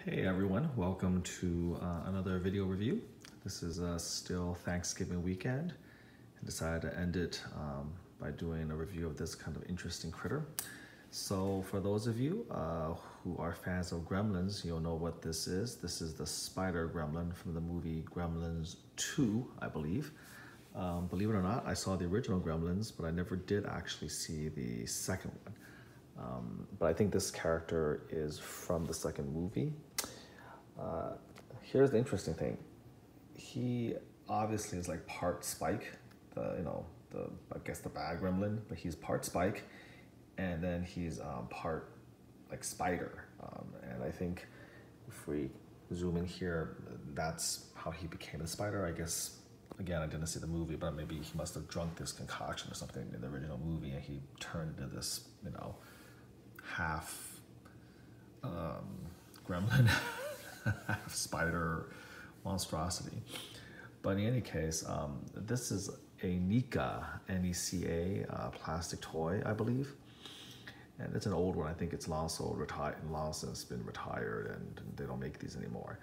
Hey everyone, welcome to another video review. This is still Thanksgiving weekend. I decided to end it by doing a review of this kind of interesting critter. So for those of you who are fans of Gremlins, you'll know what this is. This is the spider gremlin from the movie Gremlins 2, I believe. Believe it or not, I saw the original Gremlins, but I never did actually see the second one. But I think this character is from the second movie. Here's the interesting thing. He obviously is like part Spike, I guess the bad gremlin, but he's part Spike, and then he's part like spider. And I think if we zoom in here, that's how he became a spider. I guess, again, I didn't see the movie, but maybe he must have drunk this concoction or something in the original movie, and he turned into this, half gremlin, half spider monstrosity. But in any case, this is a NECA, N-E-C-A plastic toy, I believe. And it's an old one. I think it's long since been retired, and they don't make these anymore.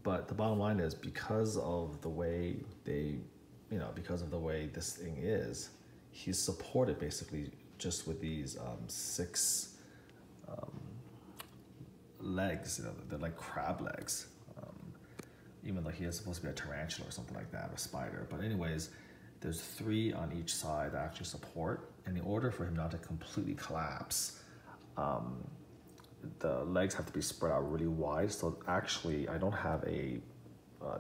But the bottom line is, because of the way this thing is, he's supported basically just with these 6 legs. They're like crab legs, even though he is supposed to be a tarantula or something like that, a spider. But anyways, there's 3 on each side that actually support, and in order for him not to completely collapse, the legs have to be spread out really wide. So actually, I don't have a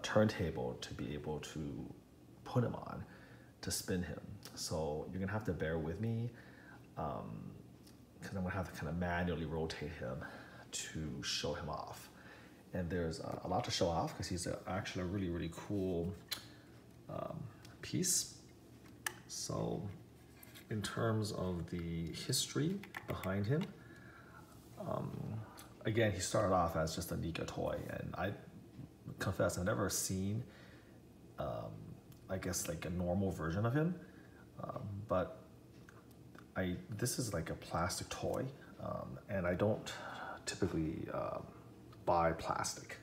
turntable to be able to put him on to spin him. So you're gonna have to bear with me, because I'm gonna have to kind of manually rotate him to show him off. And there's a lot to show off because he's actually a really, really cool piece. So in terms of the history behind him, again, he started off as just a NECA toy, and I confess I've never seen, I guess, like a normal version of him, but this is like a plastic toy, and I don't typically buy plastic.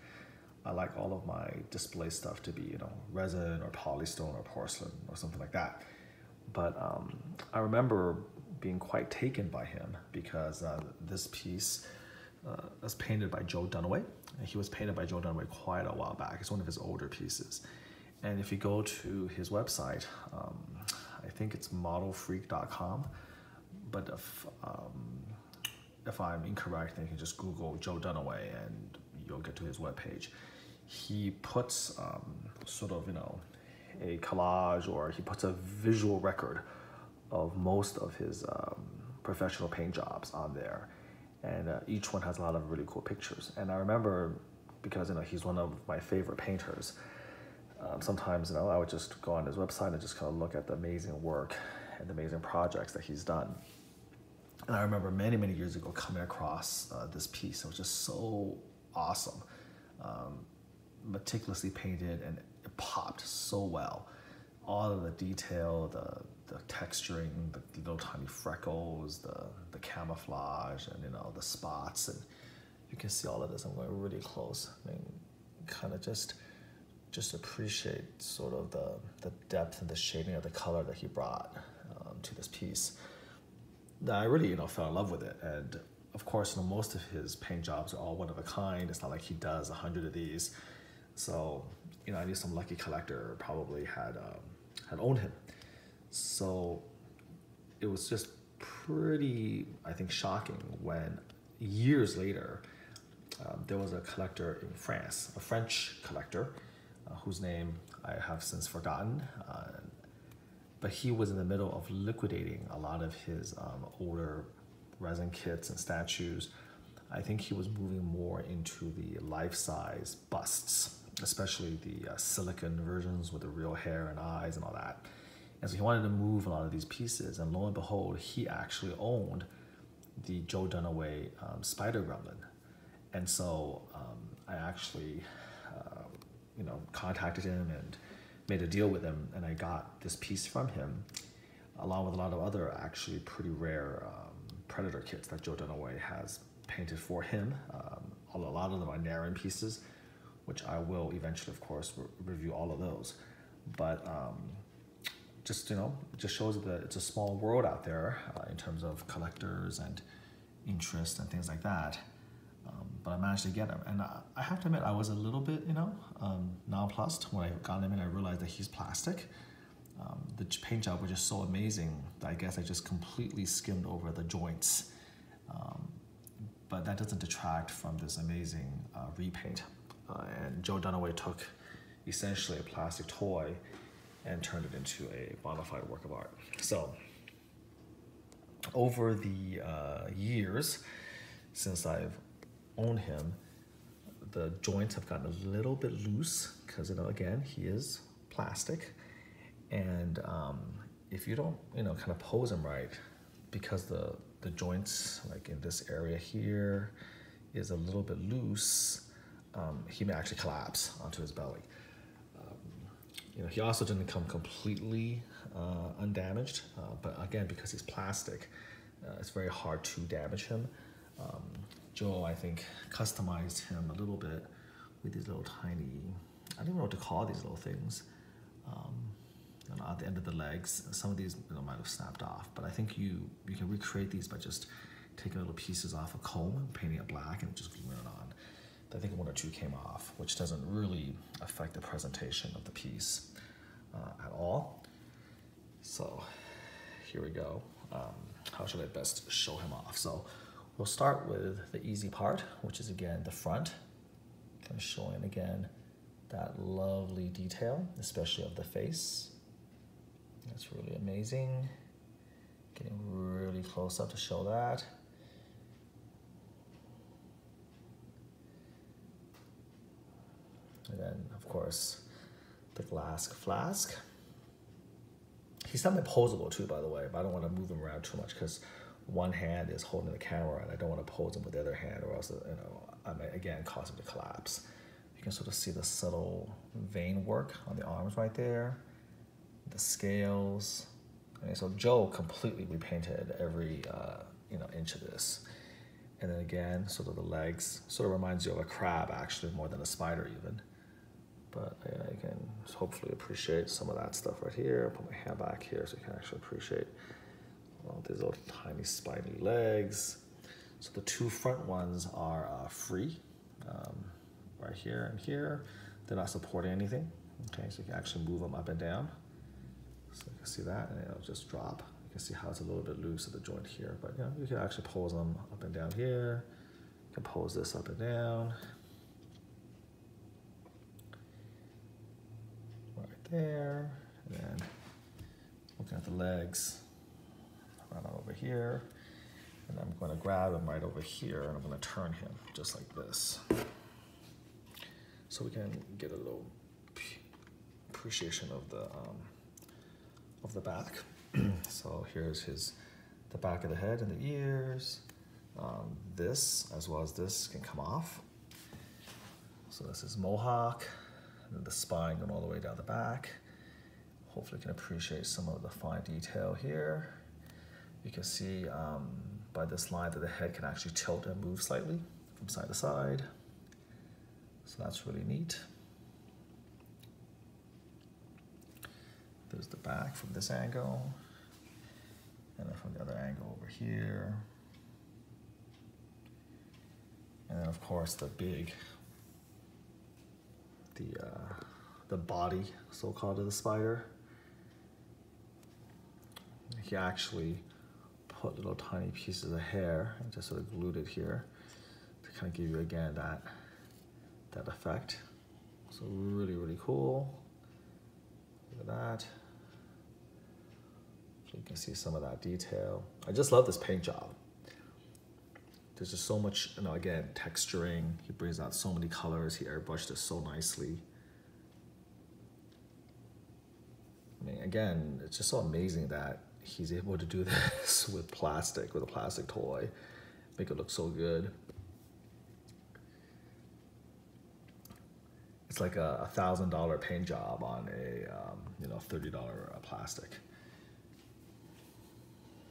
I like all of my display stuff to be, resin or polystone or porcelain or something like that. But I remember being quite taken by him because this piece was painted by Joe Dunaway. And he was painted by Joe Dunaway quite a while back. It's one of his older pieces. And if you go to his website, I think it's modelfreak.com, but if I'm incorrect, then you can just Google Joe Dunaway and you'll get to his webpage. He puts sort of, a collage, or he puts a visual record of most of his professional paint jobs on there. And each one has a lot of really cool pictures. And I remember, because he's one of my favorite painters, sometimes I would just go on his website and just kind of look at the amazing work and the amazing projects that he's done. And I remember many, many years ago coming across this piece. It was just so awesome, meticulously painted, and it popped so well. All of the detail, the texturing, the little tiny freckles, the camouflage, and the spots, and you can see all of this. I'm going really close. I mean, kind of just appreciate sort of the depth and the shading of the color that he brought to this piece. I really, fell in love with it. And of course, most of his paint jobs are all one of a kind. It's not like he does 100 of these. So, I knew some lucky collector probably had owned him. So it was just pretty, I think, shocking when years later, there was a collector in France, a French collector, whose name I have since forgotten. But he was in the middle of liquidating a lot of his older resin kits and statues. I think he was moving more into the life-size busts, especially the silicone versions with the real hair and eyes and all that. And so he wanted to move a lot of these pieces, and lo and behold, he actually owned the Joe Dunaway spider gremlin. And so I actually, contacted him and made a deal with him, and I got this piece from him, along with a lot of other actually pretty rare Predator kits that Joe Dunaway has painted for him, a lot of them are narrowing pieces, which I will eventually, of course, review all of those. But just, you know, it just shows that it's a small world out there in terms of collectors and interest and things like that. But I managed to get him. And I have to admit, I was a little bit, you know, nonplussed when I got him in. I realized that he's plastic. The paint job was just so amazing that I guess I just completely skimmed over the joints. But that doesn't detract from this amazing repaint. And Joe Dunaway took essentially a plastic toy and turned it into a bona fide work of art. So over the years since I've owned him, the joints have gotten a little bit loose because, you know, again, he is plastic. And if you don't, you know, kind of pose him right, because the joints, like in this area here, is a little bit loose, he may actually collapse onto his belly. You know, he also didn't come completely undamaged, but again, because he's plastic, it's very hard to damage him. Joe, I think, customized him a little bit with these little tiny, I don't even know what to call these little things. You know, at the end of the legs, some of these, you know, might have snapped off, but I think you can recreate these by just taking little pieces off a comb and painting it black and just gluing it on. I think one or two came off, which doesn't really affect the presentation of the piece at all. So here we go. How should I best show him off? So we'll start with the easy part, which is again the front, kind of showing again that lovely detail, especially of the face. That's really amazing. Getting really close up to show that. And then, of course, the glass flask. He's semi-posable too, by the way, but I don't want to move him around too much because one hand is holding the camera and I don't want to pose him with the other hand, or else, you know, I may again cause him to collapse. You can sort of see the subtle vein work on the arms right there, the scales. Okay, so Joe completely repainted every you know, inch of this. And then again, sort of the legs sort of reminds you of a crab, actually, more than a spider even. But yeah, you can hopefully appreciate some of that stuff right here. I'll put my hand back here so you can actually appreciate these little tiny spiny legs. So the two front ones are free, right here and here. They're not supporting anything. Okay, so you can actually move them up and down. So you can see that, and it'll just drop. You can see how it's a little bit loose at the joint here, but you know, you can actually pose them up and down here. You can pose this up and down. Right there, and then looking at the legs, run over here, and I'm going to grab him right over here, and I'm going to turn him just like this, so we can get a little appreciation of the back. So here's the back of the head and the ears. This, as well as this, can come off. So this is mohawk, and then the spine going all the way down the back. Hopefully you can appreciate some of the fine detail here. You can see by this line that the head can actually tilt and move slightly from side to side. So that's really neat. There's the back from this angle, and then from the other angle over here. And then of course the body, so-called, of the spider. He actually put little tiny pieces of hair and just sort of glued it here to kind of give you again that effect. So really, really cool. Look at that. So you can see some of that detail. I just love this paint job. There's just so much, you know, again, texturing. He brings out so many colors. He airbrushed it so nicely. I mean, again, it's just so amazing that he's able to do this with a plastic toy, make it look so good. It's like a $1,000 paint job on a you know, $30 plastic.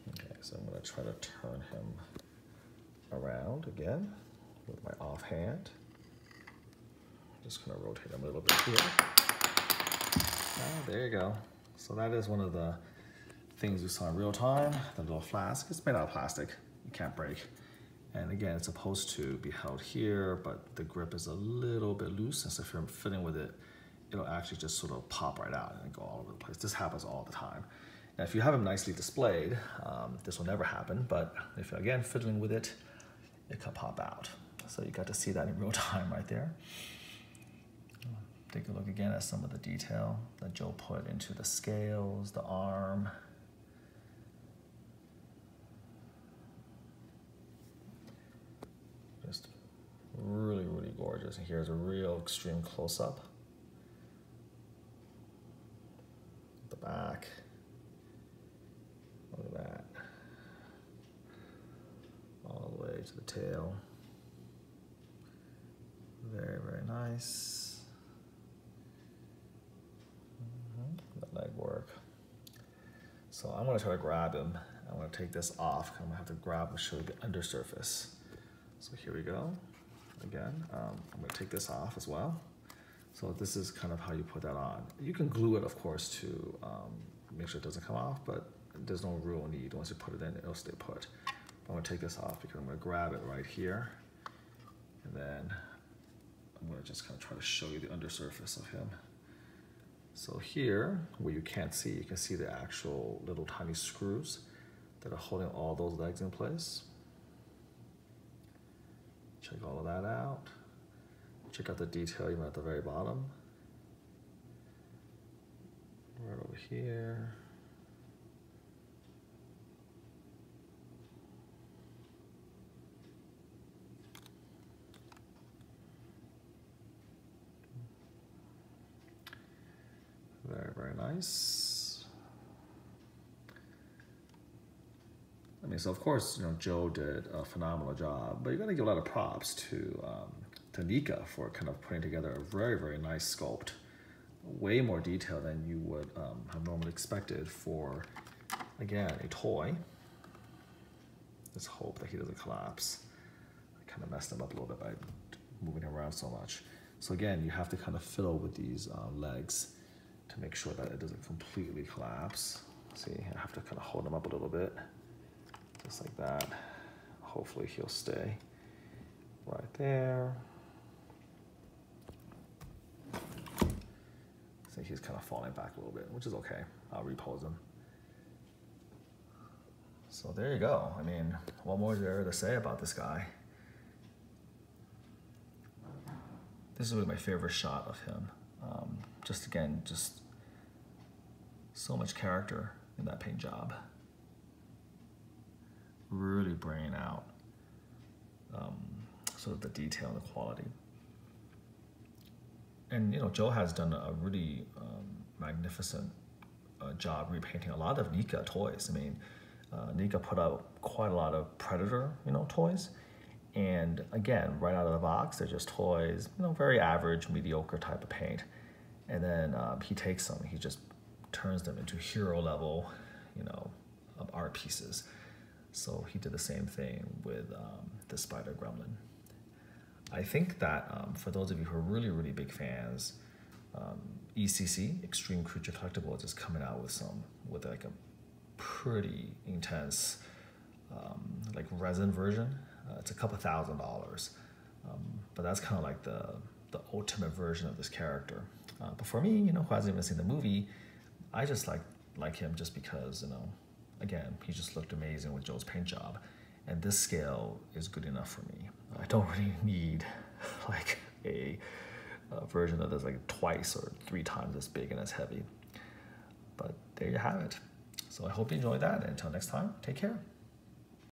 Okay, so I'm gonna try to turn him around again with my offhand. Just gonna rotate them a little bit here. There you go. So that is one of the things we saw in real time, the little flask. It's made out of plastic, you can't break. And again, it's supposed to be held here, but the grip is a little bit loose, and so if you're fiddling with it, it'll actually just sort of pop right out and go all over the place. This happens all the time. Now, if you have them nicely displayed, this will never happen, but if you're, again, fiddling with it, it can pop out. So you got to see that in real time right there. Take a look again at some of the detail that Joe put into the scales, the arm. Just really, really gorgeous. And here's a real extreme close-up. The back. Look at that. All the way to the tail. Very, very nice. The leg work. So I'm going to try to grab him. I'm going to take this off. I'm going to have to grab and show you the undersurface. So here we go. Again, I'm going to take this off as well. So this is kind of how you put that on. You can glue it, of course, to make sure it doesn't come off, but there's no real need. Once you put it in, it'll stay put. I'm going to take this off because I'm going to grab it right here. And then I'm going to just kind of try to show you the undersurface of him. So here, where you can't see, you can see the actual little tiny screws that are holding all those legs in place. Check all of that out. Check out the detail even at the very bottom. Right over here. Very, very nice. I mean, so of course, you know, Joe did a phenomenal job, but you're gonna give a lot of props to Nika for kind of putting together a very, very nice sculpt. Way more detail than you would have normally expected for, again, a toy. Let's hope that he doesn't collapse. I kind of messed him up a little bit by moving him around so much. So again, you have to kind of fiddle with these legs to make sure that it doesn't completely collapse. See, I have to kind of hold him up a little bit, just like that. Hopefully he'll stay right there. See, he's kind of falling back a little bit, which is okay. I'll repose him. So there you go. I mean, what more is there to say about this guy? This is really my favorite shot of him. Just again, just so much character in that paint job. Really bringing out sort of the detail and the quality. And you know, Joe has done a really magnificent job repainting a lot of Nika toys. I mean, Nika put out quite a lot of Predator, you know, toys. And again, right out of the box, they're just toys, you know, very average, mediocre type of paint. And then he takes them, he just turns them into hero level, you know, art pieces. So he did the same thing with the Spider Gremlin. I think that for those of you who are really, really big fans, ECC, Extreme Creature Collectibles, is coming out with like a pretty intense like resin version. It's a couple $1,000s, but that's kind of like the ultimate version of this character. But for me, you know, who hasn't even seen the movie, I just like him just because, you know, again, he just looked amazing with Joe's paint job, and this scale is good enough for me. I don't really need like a version that is like twice or 3 times as big and as heavy. But there you have it. So I hope you enjoyed that, and until next time, take care.